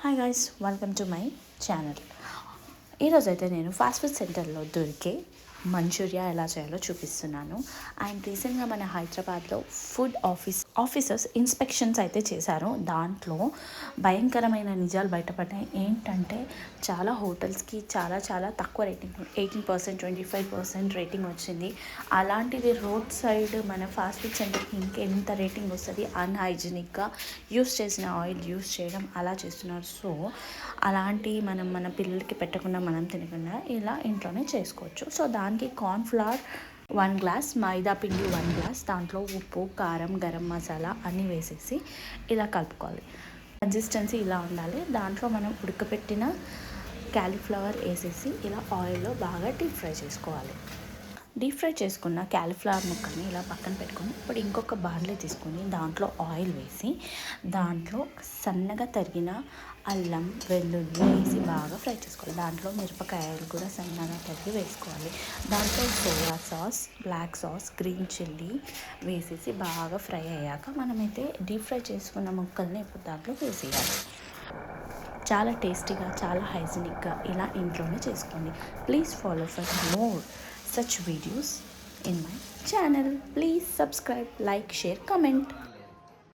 Hi guys, welcome to my channel. ఈరోజైతే నేను fast food సెంటర్లో దొరికే మంచూరియా ఎలా చేయాలో చూపిస్తున్నాను. అండ్ రీసెంట్గా మన హైదరాబాద్లో ఫుడ్ ఆఫీసర్స్ ఇన్స్పెక్షన్స్ అయితే చేశారు. దాంట్లో భయంకరమైన నిజాలు బయటపడ్డాయి. ఏంటంటే చాలా హోటల్స్కి చాలా తక్కువ రేటింగ్, 18%, 25% రేటింగ్ వచ్చింది. అలాంటిది రోడ్ సైడ్ మన ఫాస్ట్ ఫుడ్ సెంటర్కి ఇంకెంత రేటింగ్ వస్తుంది? అన్హైజీనిక్గా యూస్ చేసిన ఆయిల్ యూస్ చేయడం అలా చేస్తున్నారు. సో అలాంటి మన పిల్లలకి పెట్టకుండా, మనం తినకుండా ఇలా ఇంట్లోనే చేసుకోవచ్చు. సో దానికి కార్న్ఫ్లవర్ 1 గ్లాస్, మైదా పిండి 1 గ్లాస్, దాంట్లో ఉప్పు, కారం, గరం మసాలా అన్నీ వేసేసి ఇలా కలుపుకోవాలి. కన్సిస్టెన్సీ ఇలా ఉండాలి. దాంట్లో మనం ఉడకపెట్టిన క్యాలీఫ్లవర్ వేసేసి ఇలా ఆయిల్లో బాగా డీప్ ఫ్రై చేసుకోవాలి. డీప్ ఫ్రై చేసుకున్న క్యాలీఫ్లవర్ ముక్కల్ని ఇలా పక్కన పెట్టుకొని, ఇప్పుడు ఇంకొక బాండ్లీ తీసుకొని దాంట్లో ఆయిల్ వేసి, దాంట్లో సన్నగా తరిగిన అల్లం, వెల్లుల్లి వేసి బాగా ఫ్రై చేసుకోవాలి. దాంట్లో మిరపకాయలు కూడా సన్నగా తరిగి వేసుకోవాలి. దాంట్లో soya sauce, black sauce, green chilli వేసేసి బాగా ఫ్రై అయ్యాక మనమైతే డీప్ ఫ్రై చేసుకున్న ముక్కల్ని ఇప్పుడు దాంట్లో వేసేయాలి. చాలా టేస్టీగా, చాలా హైజీనిక్గా ఇలా ఇంట్లోనే చేసుకోండి. Please follow for more such videos in my channel. Please subscribe, like, share, comment.